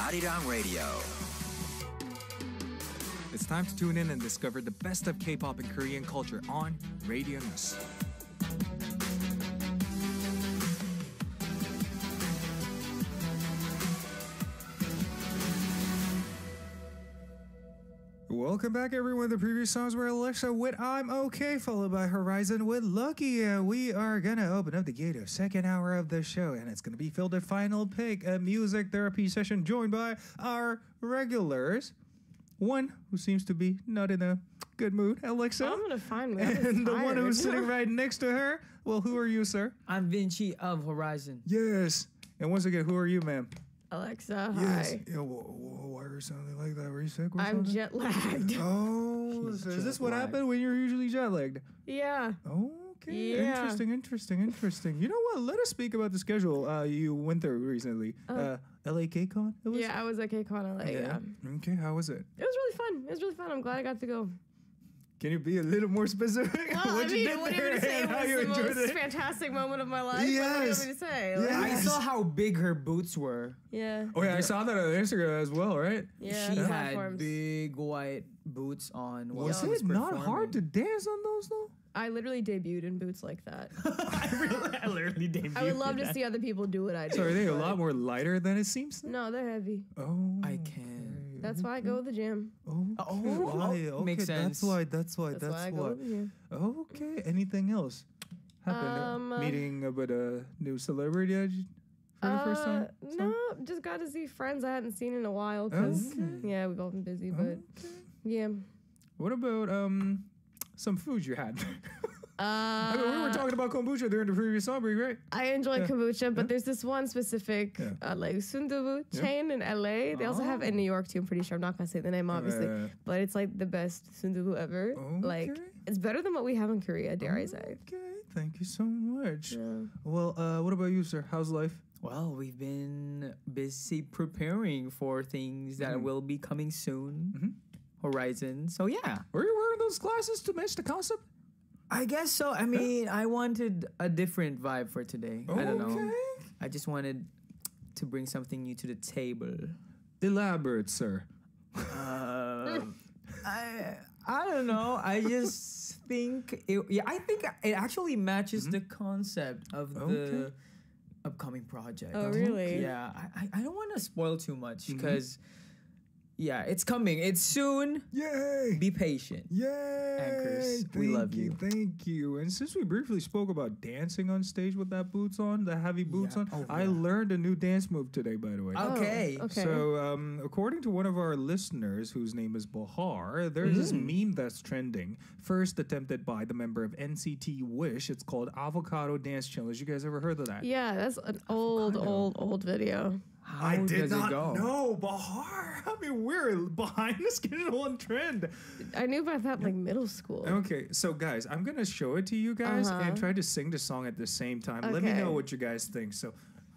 Arirang Radio. It's time to tune in and discover the best of K-pop and Korean culture on Radio News. Welcome back, everyone. The previous songs were AleXa with I'm Okay, followed by HORI7ON with Lucky. We are going to open up the gate of second hour of the show, and it's going to be filled with Final Pick, a music therapy session joined by our regulars. One who seems to be not in a good mood, AleXa. I'm in a fine mood. And the one who's sitting right next to her. Well, who are you, sir? I'm Vinci of HORI7ON. Yes. And once again, who are you, ma'am? AleXa, Yes. hi. Yeah, why are you sounding like that? Were you sick or I'm something? jet lagged. Oh, so is this what happened when you're usually jet lagged? Yeah. Okay. Yeah. Interesting. You know what? Let us speak about the schedule you went through recently. LA K-Con? It was? Yeah, I was at KCON LA, yeah. Okay, how was it? It was really fun. I'm glad I got to go. Can you be a little more specific? Well, what you did what do you there want me to say? and It how you was the enjoyed most it? fantastic moment of my life. Yes. What do you want me to say? Like, Yes. I saw how big her boots were. yeah. Oh yeah, I saw that on Instagram as well, right? Yeah, She the had platforms. big white boots on. while Was she it not performing. hard to dance on those though? I literally debuted in boots like that. I literally debuted. I would love to see other people do what I do. So are they a but- lot more lighter than it seems? No, they're heavy. Oh, I can. That's why I go to the gym. Okay, makes sense. That's why. That's why I go to the gym. Okay. Anything else happened? Meeting with a new celebrity for the first time? No, just got to see friends I hadn't seen in a while. Cause yeah, we've all been busy, but yeah. What about some food you had? I mean, we were talking about kombucha during the previous song break, right? I enjoy kombucha, but there's this one specific like sundubu chain in LA. They also have it in New York too. I'm pretty sure. I'm not gonna say the name obviously, but it's like the best sundubu ever. Like it's better than what we have in Korea, dare I say. Okay, thank you so much. Yeah. Well, what about you, sir? How's life? Well, we've been busy preparing for things that will be coming soon. HORI7ON. So yeah. Were you wearing those glasses to match the concept? I guess so. I mean, I wanted a different vibe for today. I don't know. I just wanted to bring something new to the table. Elaborate, sir. I don't know. I just think I think it actually matches the concept of the upcoming project. Oh, really? Yeah. I don't want to spoil too much because yeah, it's coming. It's soon. Yay! Be patient. Yay! Anchors, we love you. Thank you. And since we briefly spoke about dancing on stage with that boots on, the heavy boots on, I learned a new dance move today, by the way. Okay. Okay. So, according to one of our listeners, whose name is Bahar, there's this meme that's trending. First attempted by the member of NCT Wish. It's called Avocado Dance Challenge. You guys ever heard of that? Yeah, that's an old video. How does it go? know, Bahar. I mean, we're behind the schedule and trend. I knew about that like middle school. Okay, so guys, I'm gonna show it to you guys and try to sing the song at the same time. Let me Okay. know what you guys think. So,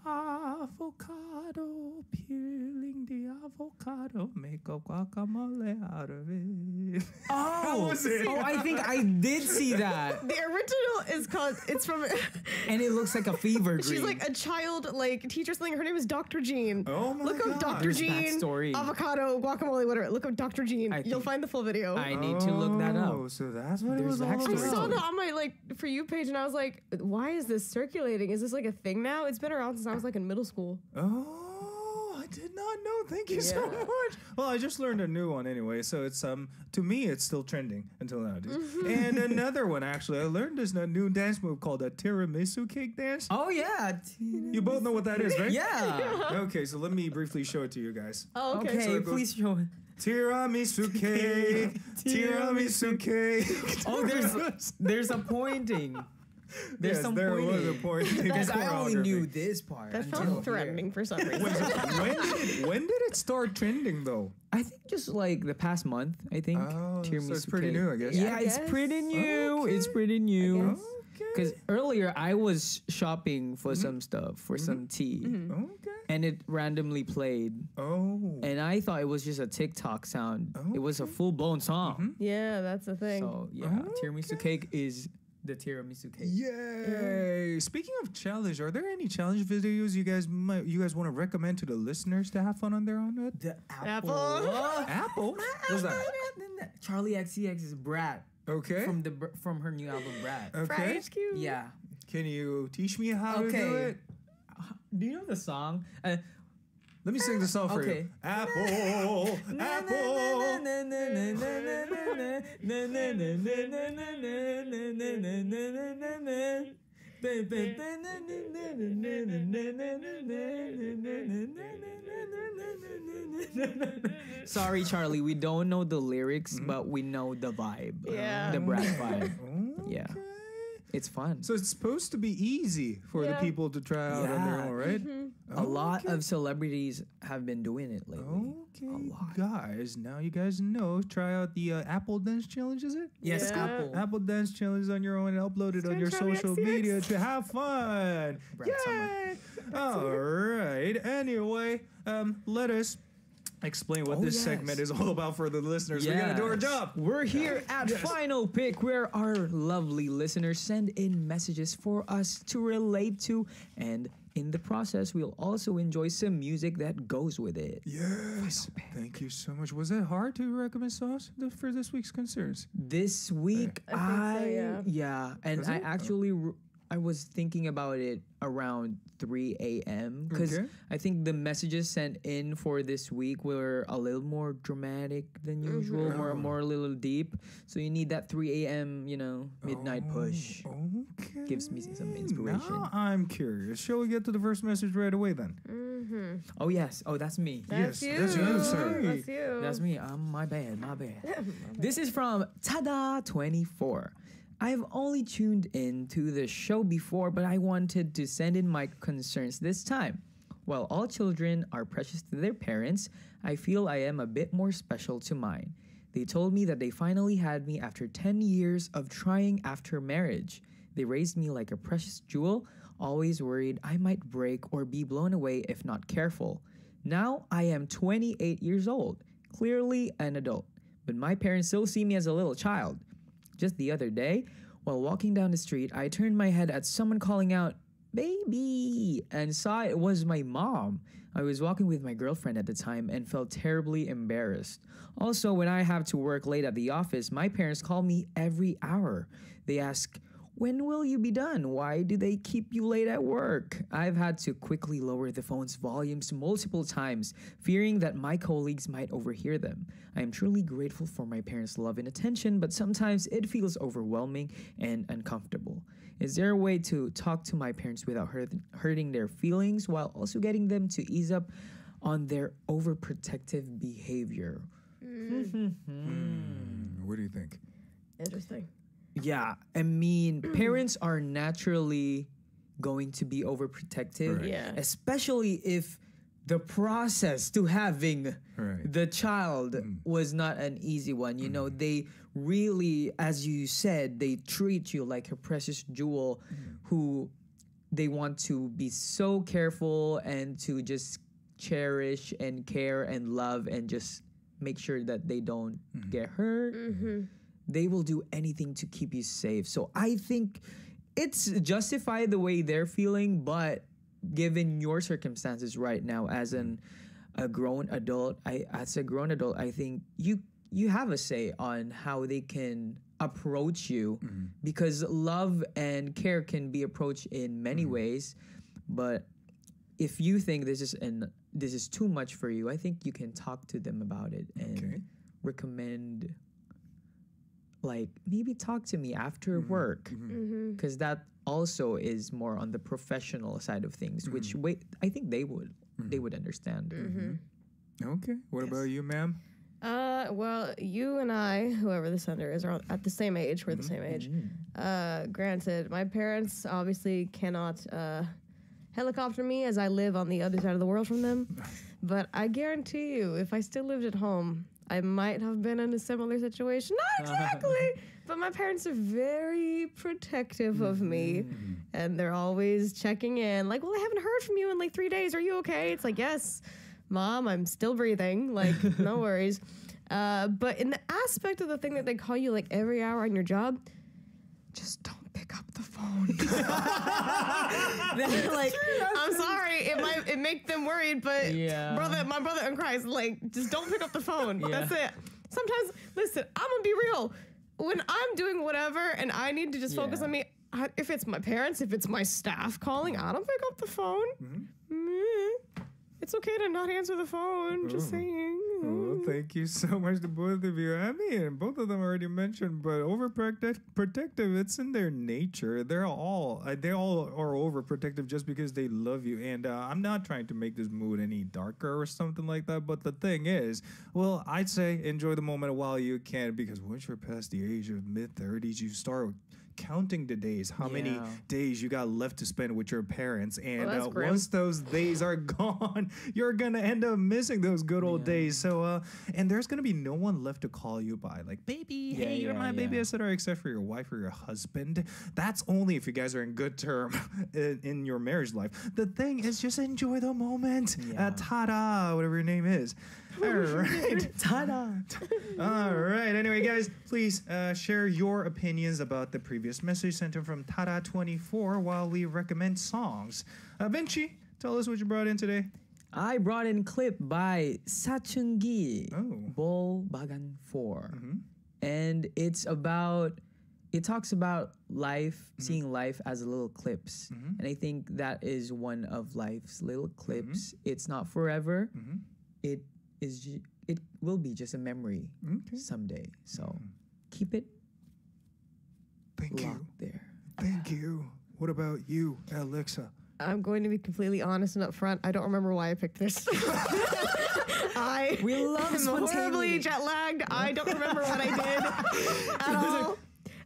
avocado, peeling the avocado, make a guacamole out of it. Oh, was it? oh, I think I did see that. The original is called. It's from. And it looks like a fever dream. She's like a child, like teacher something. Her name is Dr. Jean. Oh my Look up God. Dr. There's Jean, backstory. avocado, guacamole, whatever. Look up Dr. Jean. I You'll think- find the full video. I need to look that Oh, up. so that's what it There's was all backstory. I about. saw that on my like For You page, and I was like, "Why is this circulating? Is this like a thing now?" It's been around since I was like in middle school. Oh, I did not know. Thank you so Yeah. much. Well, I just learned a new one anyway, so it's to me it's still trending until nowadays. And another one actually, I learned this new dance move called a tiramisu cake dance. Oh yeah. You both know what that is, right? Yeah. Okay, so let me briefly show it to you guys. Oh, okay. Okay, So it goes- please show it. Tiramisu cake, tiramisu cake. Oh, there's a pointing. There's Yes, some there pointing. was a pointing. Because I only choreography. knew this part. That until felt here. threatening for some reason. When did it start trending though? I think just like the past month. I think. Oh, so Tiramisu it's pretty cake. new, I guess. Yeah, I it's guess. pretty new. Okay. It's pretty new. guess. Because earlier I was shopping for some stuff, for some tea, Okay. and it randomly played. Oh. And I thought it was just a TikTok sound. It was a full blown song. Yeah, that's the thing. So yeah, tiramisu cake is the tiramisu cake. Yay! Speaking of challenge, are there any challenge videos you guys want to recommend to the listeners to have fun on their own with? The Apple. Apple? What's that? Charlie XCX's Brat. Okay. From her new album Brat. Okay. HQ. Yeah. Can you teach me how to do it? Do you know the song? Let me sing the song for you. Apple, apple. Sorry, Charlie, we don't know the lyrics, but we know the vibe. Yeah. The Brat vibe. Okay. Yeah. It's fun. So it's supposed to be easy for the people to try out on their own, right? A lot of celebrities have been doing it lately. Okay, guys. Now you guys know. Try out the Apple Dance Challenge, is it? Yes, Yeah. Apple Dance Challenge on your own and upload it on your Charlie social XCX. media to have fun. Brad Yay! All right. Anyway, let us explain what this segment is all about for the listeners. We gotta do our job. We're here at Final Pick, where our lovely listeners send in messages for us to relate to, and in the process, we'll also enjoy some music that goes with it. Yes. Thank you so much. Was it hard to recommend songs for this week's concerns? This week, I think so, yeah. And Was I it? actually I was thinking about it around 3 a.m. because Okay. I think the messages sent in for this week were a little more dramatic than usual, more a little deep. So you need that 3 a.m. Midnight push. Okay. Gives me some inspiration. Now I'm curious. Shall we get to the first message right away then? Oh yes. Oh, that's me. That's Yes, you. that's you, sir. That's you. That's me. My bad. This is from Tada24. I've only tuned in to the show before, but I wanted to send in my concerns this time. While all children are precious to their parents, I feel I am a bit more special to mine. They told me that they finally had me after 10 years of trying after marriage. They raised me like a precious jewel, always worried I might break or be blown away if not careful. Now I am 28 years old, clearly an adult, but my parents still see me as a little child. Just the other day, while walking down the street, I turned my head at someone calling out, "Baby," and saw it was my mom. I was walking with my girlfriend at the time and felt terribly embarrassed. Also, when I have to work late at the office, my parents call me every hour. They ask, "When will you be done? Why do they keep you late at work?" I've had to quickly lower the phone's volumes multiple times, fearing that my colleagues might overhear them. I am truly grateful for my parents' love and attention, but sometimes it feels overwhelming and uncomfortable. Is there a way to talk to my parents without hurting their feelings while also getting them to ease up on their overprotective behavior? What do you think? Interesting. Yeah, I mean, parents are naturally going to be overprotective, Right. Yeah. especially if the process to having Right. the child was not an easy one. You know, they really, as you said, they treat you like a precious jewel who they want to be so careful and to just cherish and care and love and just make sure that they don't get hurt. They will do anything to keep you safe. So I think it's justified the way they're feeling, but given your circumstances right now as a grown adult, I think you have a say on how they can approach you, because love and care can be approached in many ways. But if you think this is too much for you, I think you can talk to them about it and recommend, like, maybe talk to me after work, because that also is more on the professional side of things, which I think they would understand. Okay. What about you, ma'am? Well, you and I, whoever the sender is, are at the same age. We're the same age. Granted, my parents obviously cannot helicopter me as I live on the other side of the world from them. But I guarantee you, if I still lived at home, I might have been in a similar situation. Not exactly, but my parents are very protective of me, and they're always checking in. Like, well, I haven't heard from you in like 3 days. Are you okay? It's like, yes, Mom, I'm still breathing. Like, no worries. But in the aspect of the thing that they call you like every hour on your job, just don't pick up the phone. Like, I'm sorry, it make them worried, but my brother in Christ, like, just don't pick up the phone. That's it. Sometimes, listen, I'm gonna be real. When I'm doing whatever and I need to just focus on me, if it's my parents, if it's my staff calling, I don't pick up the phone. It's okay to not answer the phone. Just saying. Oh, thank you so much to both of you. I mean, both of them already mentioned, but overprotective, it's in their nature. They all are overprotective just because they love you. And I'm not trying to make this mood any darker or something like that. But the thing is, well, I'd say enjoy the moment while you can, because once you're past the age of mid-30s, you start counting the days, how many days you got left to spend with your parents, and once those days are gone, you're gonna end up missing those good old days. So and there's gonna be no one left to call you by, like, baby, hey, you're my baby, etc., except for your wife or your husband. That's only if you guys are in good term in your marriage life. The thing is, just enjoy the moment. Ta-da, whatever your name is. All right. Ta-da. All right. Anyway, guys, please share your opinions about the previous message sent in from Tada24 while we recommend songs. Vinci, tell us what you brought in today. I brought in clip by Sacheongi, Bol Bagan 4. And it talks about life, seeing life as little clips. And I think that is one of life's little clips. It's not forever. It will be just a memory someday. So keep it locked there. Thank you. What about you, AleXa? I'm going to be completely honest and upfront. I don't remember why I picked this. We love I'm horribly jet lagged. I don't remember what I did at all.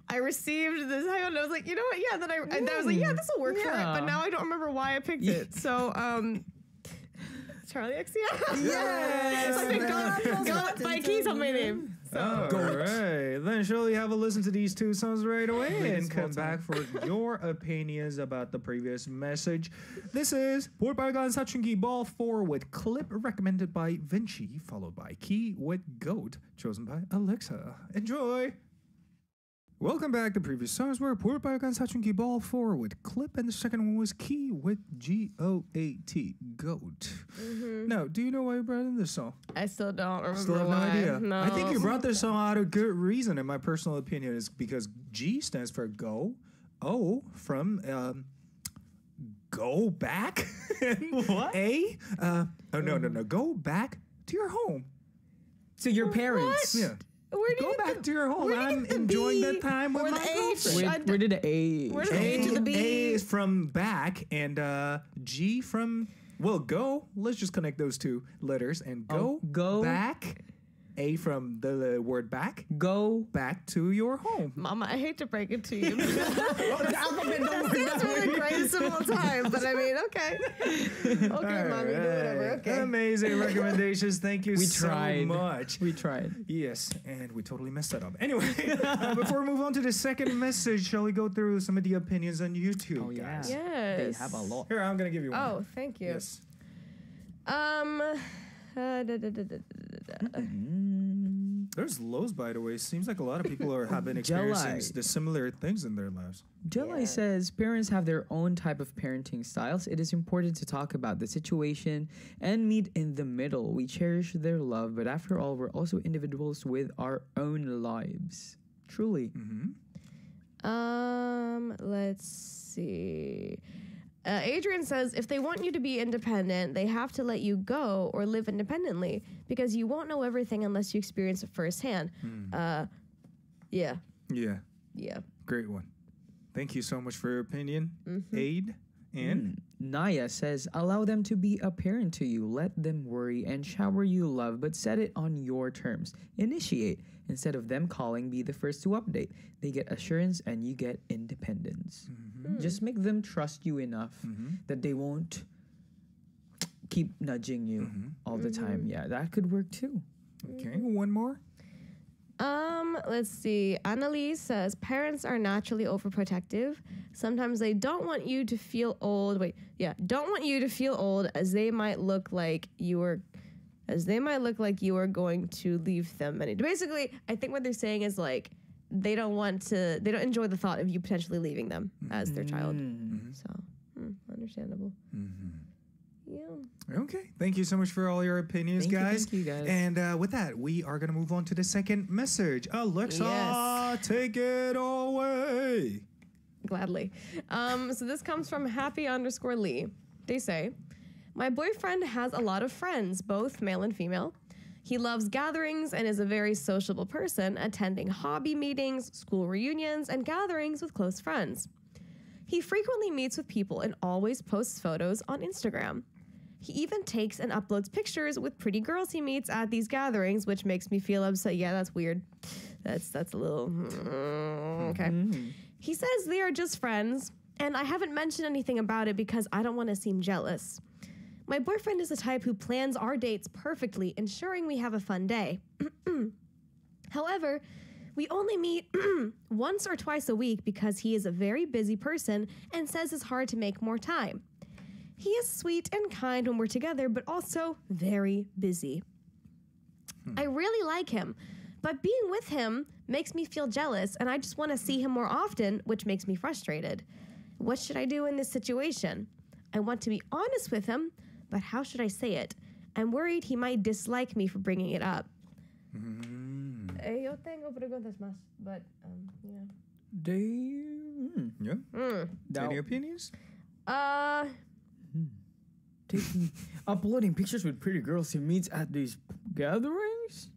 I received this, and I was like, you know what? Yeah. Then I was like, yeah, this will work for it. But now I don't remember why I picked it. So, Charlie XCX. Yes! Go by keys on my name. So. All right. Then surely have a listen to these two songs right away and come back for your opinions about the previous message. This is Portbagan Sacheongi Ball 4 with clip recommended by Vinci, followed by Key with Goat, chosen by AleXa. Enjoy! Welcome back. The previous songs were Portbagan Sacheongi Ball 4 with clip, and the second one was Key with G-O-A-T, Goat. Now, do you know why you brought in this song? I still don't remember Still have no why. idea. No. I think you brought this song out of good reason, in my personal opinion, is because G stands for go, O from go back, What? A, no, go back to your home. To your parents. Yeah. Where do Go you get back to your home. I'm enjoying that time with or my the girlfriend. Where did the A? Where's the A to the B? A is from back, and G from, well, go. Let's just connect those two letters and go back. A from the word back. Go back to your home. Mama, I hate to break it to you. The alphabet don't work for the greatest of all time, but I mean, okay. Okay, Mommy, do whatever. Okay. Amazing recommendations. Thank you so much. We tried. Yes, and we totally messed that up. Anyway, before we move on to the second message, shall we go through some of the opinions on YouTube, guys? Yes. They have a lot. Here, I'm going to give you one. Oh, thank you. Yes. There's lows, by the way. Seems like a lot of people have been experiencing the similar things in their lives. Jelai says, parents have their own type of parenting styles. It is important to talk about the situation and meet in the middle. We cherish their love, but after all, we're also individuals with our own lives. Truly. Let's see. Adrian says, if they want you to be independent, they have to let you go or live independently because you won't know everything unless you experience it firsthand. Yeah. Great one. Thank you so much for your opinion, Aid. And Naya says, allow them to be a parent to you. Let them worry and shower you love, but set it on your terms. Initiate. Instead of them calling, be the first to update. They get assurance and you get independence. Just make them trust you enough that they won't keep nudging you all the time. Yeah, that could work too. Okay, one more. Let's see. Annalise says, parents are naturally overprotective. Sometimes they don't want you to feel old. Don't want you to feel old as they might look like you are going to leave them. Basically, I think what they're saying is like, they don't enjoy the thought of you potentially leaving them as their child. So, understandable. Yeah. Okay. Thank you so much for all your opinions, guys. Thank you, guys. And with that, we are going to move on to the second message. Alexa, take it away. Gladly. So this comes from happy_Lee. They say, my boyfriend has a lot of friends, both male and female. He loves gatherings and is a very sociable person, attending hobby meetings, school reunions, and gatherings with close friends. He frequently meets with people and always posts photos on Instagram. He even takes and uploads pictures with pretty girls he meets at these gatherings, which makes me feel upset. Yeah, that's weird. That's a little... okay. He says they are just friends, and I haven't mentioned anything about it because I don't want to seem jealous. My boyfriend is the type who plans our dates perfectly, ensuring we have a fun day. However, we only meet once or twice a week because he is a very busy person and says it's hard to make more time. He is sweet and kind when we're together, but also very busy. I really like him, but being with him makes me feel jealous, and I just want to see him more often, which makes me frustrated. What should I do in this situation? I want to be honest with him, but how should I say it? I'm worried he might dislike me for bringing it up. Yo tengo preguntas más, but yeah. Any opinions? Uploading pictures with pretty girls he meets at these gatherings?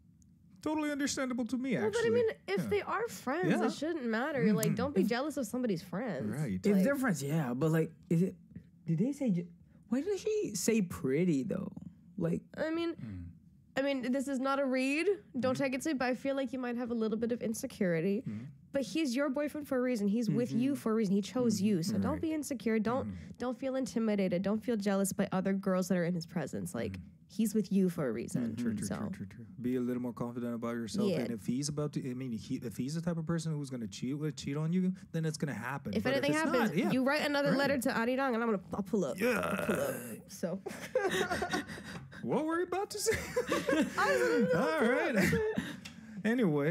Totally understandable to me, well, actually. But I mean, if they are friends, it shouldn't matter. Like, don't be jealous of somebody's friends. Right. If they're friends, yeah. But, like, did they say... Why did she say pretty, though? Like... I mean, this is not a read. Don't take it to, but I feel like you might have a little bit of insecurity. But he's your boyfriend for a reason. He's with you for a reason. He chose you. So don't be insecure. Don't feel intimidated. Don't feel jealous by other girls that are in his presence. Like, he's with you for a reason. True. Be a little more confident about yourself. Yeah. And if he's about to, if he's the type of person who's going to cheat on you, then it's going to happen. If anything happens, you write another letter to Arirang and I'll pull up. Yeah. I'll pull up. So. What were you about to say? All right. Anyway,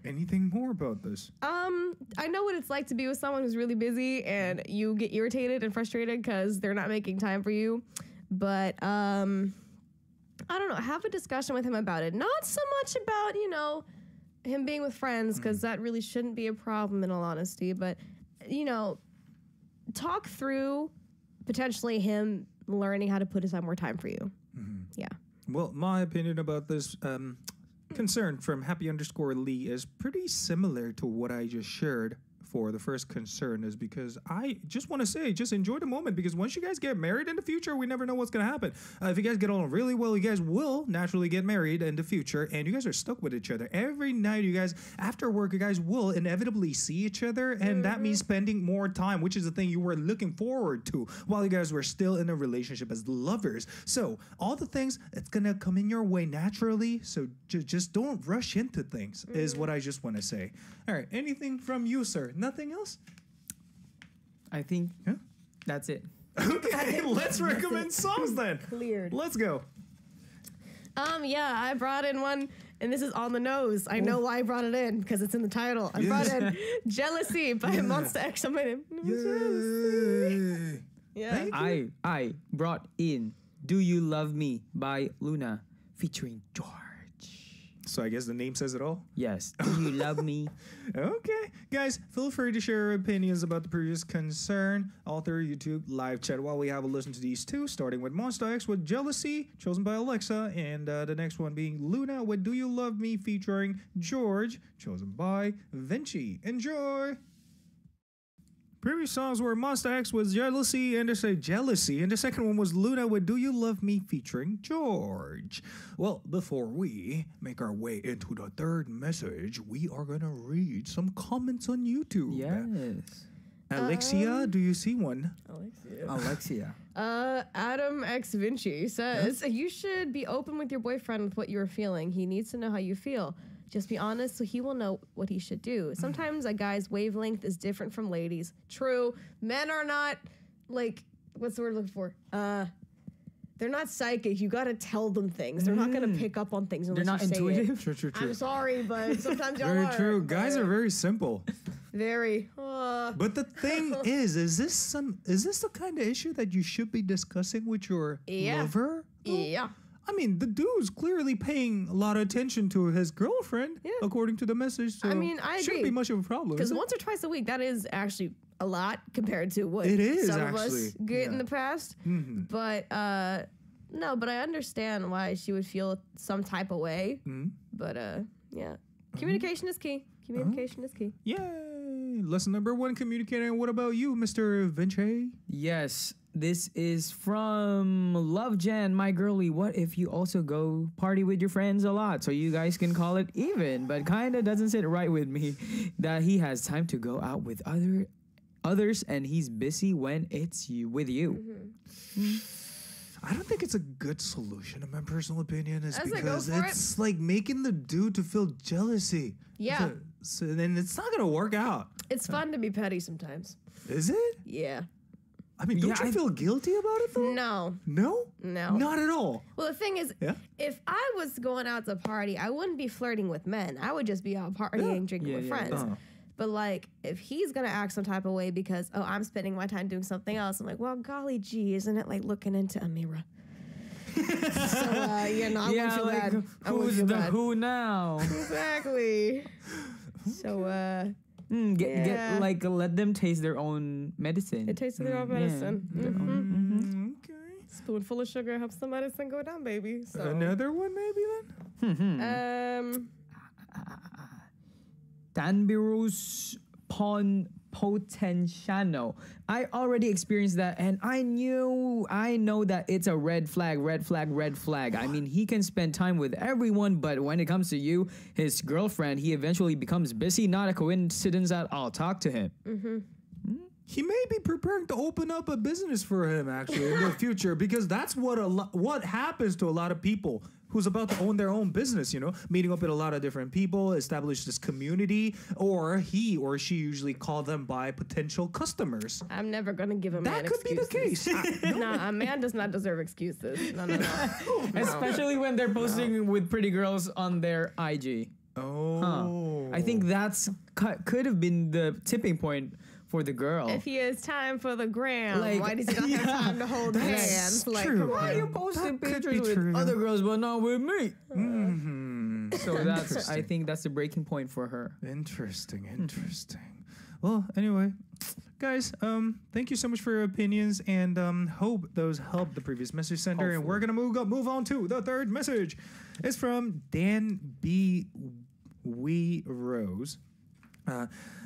anything more about this? I know what it's like to be with someone who's really busy and you get irritated and frustrated because they're not making time for you. But I don't know. Have a discussion with him about it. Not so much about, him being with friends, because that really shouldn't be a problem in all honesty. But, talk through potentially him learning how to put aside more time for you. Yeah. Well, my opinion about this concern from happy_Lee is pretty similar to what I just shared for the first concern, is because I just want to say, just enjoy the moment, because once you guys get married in the future, we never know what's going to happen. If you guys get on really well, you guys will naturally get married in the future, and you guys are stuck with each other. Every night, you guys, after work, you guys will inevitably see each other, and that means spending more time, which is the thing you were looking forward to while you guys were still in a relationship as lovers. So all the things, it's going to come in your way naturally, so just don't rush into things, is what I just want to say. All right, anything from you, sir? Nothing else? I think that's it. Okay, let's recommend songs then. Cleared. Let's go. Yeah, I brought in one, and this is on the nose. I know why I brought it in, because it's in the title. I brought in Jealousy by Monsta X. Yay. Yeah. I brought in Do You Love Me by Luna featuring George. So I guess the name says it all? Yes. Do you love me? Okay. Guys, feel free to share your opinions about the previous concern all through YouTube live chat while we have a listen to these two, starting with Monsta X with Jealousy, chosen by AleXa, and the next one being Luna with Do You Love Me featuring George, chosen by Vinci. Enjoy! Previous songs were Monsta X with Jealousy, and the second one was Luna with Do You Love Me featuring George. Well, before we make our way into the third message, we are going to read some comments on YouTube. Yes. Alexia, do you see one? Alexia. Adam X Vinci says, you should be open with your boyfriend with what you're feeling. He needs to know how you feel. Just be honest so he will know what he should do. Sometimes a guy's wavelength is different from ladies. True. Men are not, like, what's the word I'm looking for? they're not psychic. You gotta tell them things. They're not gonna pick up on things unless They're not you say intuitive. True. I'm sorry, but sometimes y'all Very are. true. Guys are very simple. Very. But the thing is this the kind of issue that you should be discussing with your lover? Yeah. I mean, the dude's clearly paying a lot of attention to his girlfriend, according to the message. So I mean, I agree. Shouldn't be much of a problem. Because once or twice a week, that is actually a lot compared to what it is, some actually. of us get in the past. But no, but I understand why she would feel some type of way. But yeah, communication is key. Communication is key. Yay! Lesson number 1, communicating. What about you, Mr. Vinci? Yes, this is from Love Jan, my girlie. What if you also go party with your friends a lot so you guys can call it even? But kind of doesn't sit right with me that he has time to go out with others and he's busy when it's with you. I don't think it's a good solution, in my personal opinion, is because go for it's like making the dude to feel jealousy. Yeah. So then it's not going to work out. It's fun to be petty sometimes. Is it? Yeah. I mean, don't you feel guilty about it, though? No. No? No. Not at all. Well, the thing is, if I was going out to party, I wouldn't be flirting with men. I would just be out partying, drinking with friends. But, like, if he's going to act some type of way because, I'm spending my time doing something else, I'm like, well, golly gee, isn't it like looking into a mirror? So, I wouldn't feel bad. Who's the who now? Exactly. So, get like let them taste their own medicine. It tastes their own medicine. Okay. Spoonful of sugar helps the medicine go down, baby. So. Another one, maybe then. Danbirus Potenciano. I already experienced that, and I know that it's a red flag. I mean, he can spend time with everyone, but when it comes to you, his girlfriend, he eventually becomes busy. Not a coincidence that I'll talk to him. He may be preparing to open up a business for him, actually, in the future, because that's what happens to a lot of people who's about to own their own business, meeting up with a lot of different people, establish this community, or he or she usually call them by potential customers. I'm never going to give a man excuses. That could be the case. Nah, a man does not deserve excuses. No. Especially when they're posting with pretty girls on their IG. I think that's could have been the tipping point for the girl. If he has time for the gram, why does he not have time to hold hands? Like, why are you posting pictures with other girls but not with me? So I think that's the breaking point for her. Interesting. Well, anyway, guys, thank you so much for your opinions, and hope those helped the previous message sender. And we're gonna move on to the third message. It's from Dan B. Wee Rose.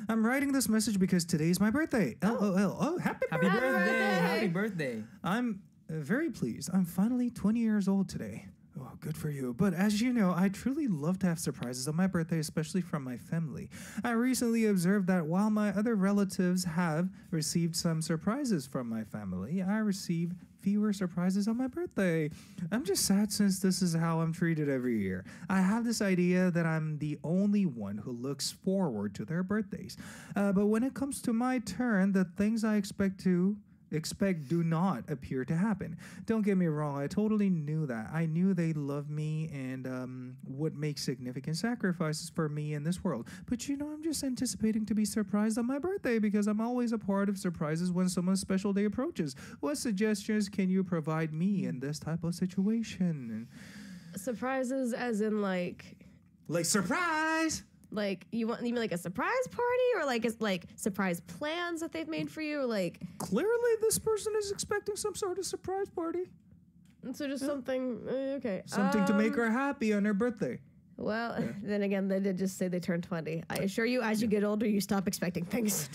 I'm writing this message because today's my birthday. LOL. Oh, happy birthday. Happy birthday. I'm very pleased. I'm finally 20 years old today. Oh, good for you. But as you know, I truly love to have surprises on my birthday, especially from my family. I recently observed that while my other relatives have received some surprises from my family, I receive fewer surprises on my birthday. I'm just sad since this is how I'm treated every year. I have this idea that I'm the only one who looks forward to their birthdays. But when it comes to my turn, the things I expect do not appear to happen. Don't get me wrong, I totally knew that. I knew they loved me and would make significant sacrifices for me in this world. But I'm just anticipating to be surprised on my birthday because I'm always a part of surprises when someone's special day approaches. What suggestions can you provide me in this type of situation? Surprises as in like surprise! Like you mean like a surprise party, or like it's like surprise plans that they've made for you, or like clearly this person is expecting some sort of surprise party. And so just something something to make her happy on her birthday. Well, then again, they did just say they turned 20. I assure you, as you get older, you stop expecting things.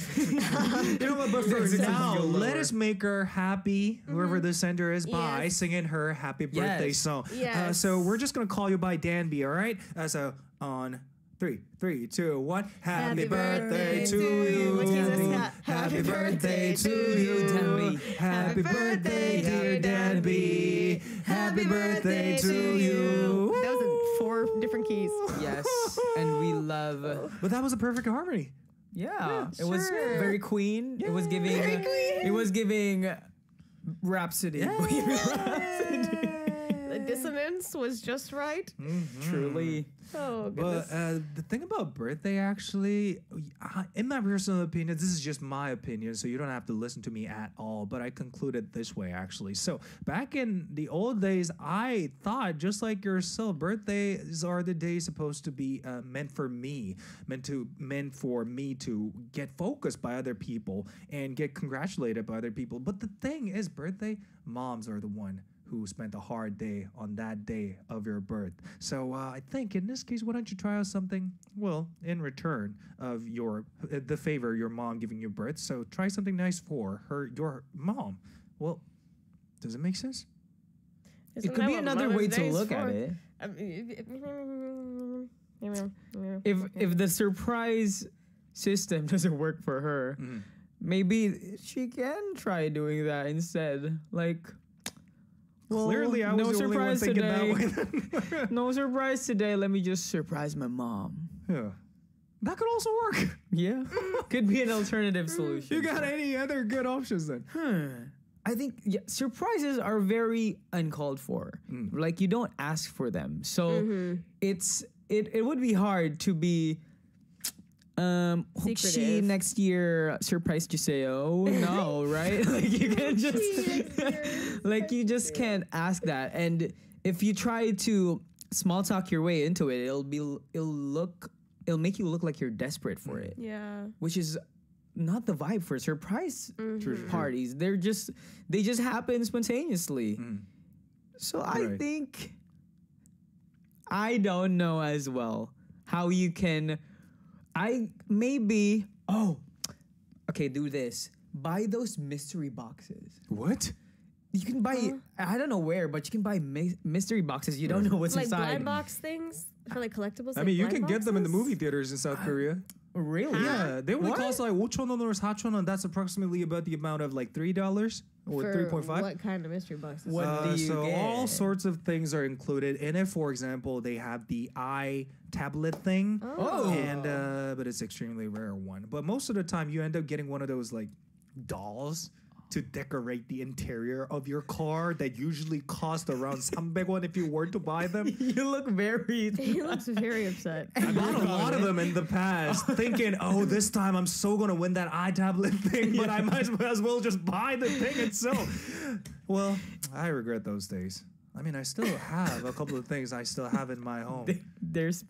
But for now, let us make her happy, whoever the sender is, by singing her happy birthday song. Yes. So we're just going to call you by Danby, all right? So on 3, 2, 1. Happy birthday to you, Danby. Happy birthday to you, Danby. Happy birthday, dear Danby. Happy birthday to you. That was in 4 different keys. Yes, and we love. But that was a perfect harmony. Yeah, it was very Queen. It was giving. It was giving Rhapsody. The dissonance was just right. Truly. Oh, goodness. But the thing about birthday, actually, in my personal opinion, this is just my opinion, so you don't have to listen to me at all, but I concluded this way, actually. So back in the old days, I thought, just like yourself, birthdays are the days supposed to be meant for me, meant for me to get focused by other people and get congratulated by other people. But the thing is, birthday moms are the one who spent a hard day on that day of your birth. So I think in this case, why don't you try out something, well, in return of the favor your mom giving you birth. So try something nice for your mom. Well, does it make sense? Isn't It could that be what another Mother's way Day to is look for? at it. If the surprise system doesn't work for her, maybe she can try doing that instead. Like, well, Clearly, I was no the only one surprise thinking today. that way. No surprise today. Let me just surprise my mom. Yeah. That could also work. Yeah, could be an alternative solution. You got any other good options then? I think surprises are very uncalled for. Like, you don't ask for them, so it would be hard to be. 혹시 Secretive. next year surprise 주세요? No, right? Like, you can just like, you just can't ask that. And if you try to small talk your way into it, it'll make you look like you're desperate for it. Yeah. Which is not the vibe for surprise parties. They just happen spontaneously. So I think, I don't know as well how you can. Do this. Buy those mystery boxes. What? You can buy, I don't know where, but you can buy mystery boxes. You don't know what's Like inside. blind box things for like collectibles. I like mean, you blind can get them in the boxes? movie theaters in South Korea. Really? Yeah, they only What? cost like 5,000원 or 4,000원. That's approximately about the amount of like $3 or For 3.5. What kind of mystery boxes? What do you so get? all sorts of things are included in it. For example, they have the tablet thing, and but it's extremely rare one. But most of the time, you end up getting one of those like dolls to decorate the interior of your car that usually cost around 300원 if you were to buy them. You look very. He looks very upset. I bought a lot of them in the past, thinking, oh, this time I'm so going to win that iTablet thing, but I might as well just buy the thing itself. Well, I regret those days. I mean, I still have a couple of things I still have in my home. There's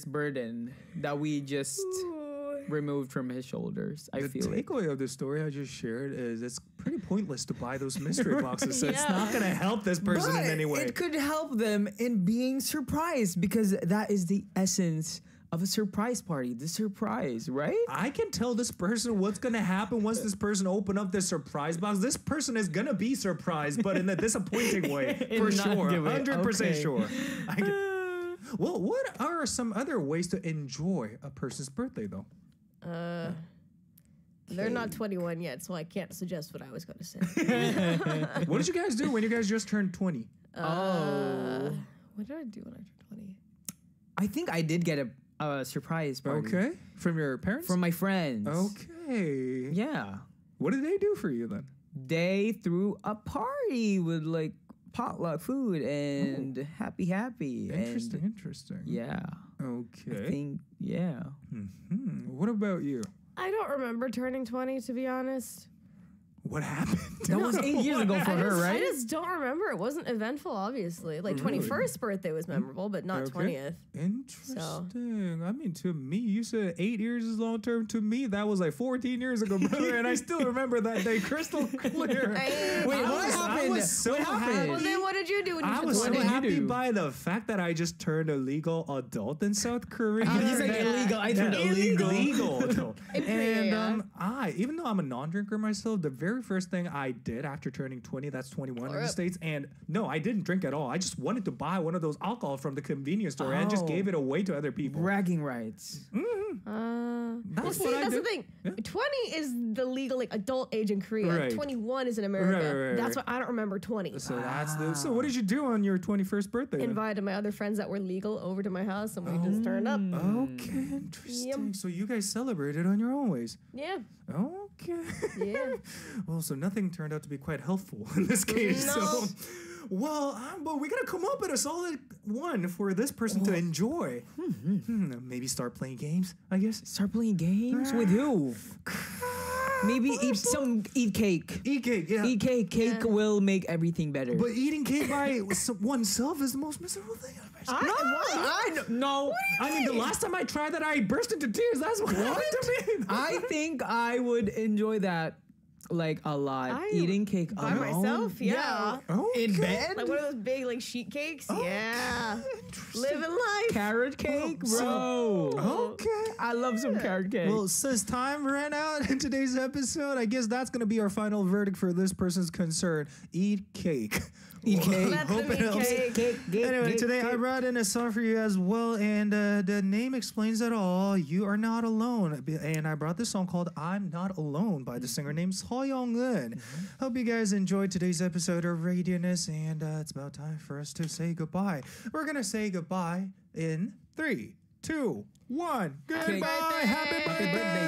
burden that we just removed from his shoulders. I The feel it. takeaway of the story I just shared is it's pretty pointless to buy those mystery boxes, so it's Yeah. not going to help this person But in any way. it could help them in being surprised, because that is the essence of a surprise party. The surprise, right? I can tell this person what's going to happen once this person open up this surprise box. This person is going to be surprised, but in a disappointing way, for In not sure. give it. 100% Okay. sure. Well, what are some other ways to enjoy a person's birthday, though? They're not 21 yet, so I can't suggest what I was going to say. What did you guys do when you guys just turned 20? What did I do when I turned 20? I think I did get a surprise party. Okay. From your parents? From my friends. Okay. Yeah. What did they do for you then? They threw a party with like potluck food and happy. Interesting, And interesting. yeah. Okay. I think, yeah. What about you? I don't remember turning 20, to be honest. What happened? That was 8 years ago for her, I right? just don't remember. It wasn't eventful, obviously. Like, 21st birthday was memorable, but not 20th. Interesting. I mean, to me, you said 8 years is long term. To me, that was like 14 years ago, brother, and I still remember that day crystal clear. Wait, what I happened? was so What happened? happy. Well, then what did you do when you I turned was so 20? did you happy do? by the fact that I just turned a legal adult in South Korea. He's like illegal. I turned illegal. Illegal adult. And Yeah. even though I'm a non-drinker myself, the very first thing I did after turning 20, that's 21 in the States, and no, I didn't drink at all. I just wanted to buy one of those alcohol from the convenience store and just Oh. gave it away to other people. Bragging rights. That's see, what I that's do. the thing. Yeah. 20 is the legal like adult age in Korea. Right. 21 is in America. Right. That's why I don't remember 20. So that's the. So what did you do on your 21st birthday? then? Invited my other friends that were legal over to my house, and we just turned up. Okay, interesting. So you guys celebrated on your own ways. Yeah. Okay. Yeah. Well, so nothing turned out to be quite helpful in this case. No. So, well, but we gotta come up with a solid one for this person to enjoy. Maybe start playing games, I guess. Start playing games with who? Maybe eat cake. Eat cake, yeah. Eat cake. Cake will make everything better. But eating cake by oneself is the most miserable thing I've ever seen. No. I mean, the last time I tried that, I burst into tears. That's what happened to me. I think I would enjoy that like a lot. Eating cake by alone. myself. Yeah. Okay. In bed? Like one of those big like sheet cakes. Yeah. Living life. Carrot cake, bro. Okay. I love some carrot cake. Well, since time ran out in today's episode, I guess that's going to be our final verdict for this person's concern. Eat cake. Eat cake. Let Hope them it helps. eat cake. Anyway, today I brought in a song for you as well, and the name explains it all. You are not alone. And I brought this song called I'm Not Alone by the singer named Seoul. Hope you guys enjoyed today's episode of Radioness, and it's about time for us to say goodbye. We're going to say goodbye in 3, 2, 1. Goodbye. Happy birthday.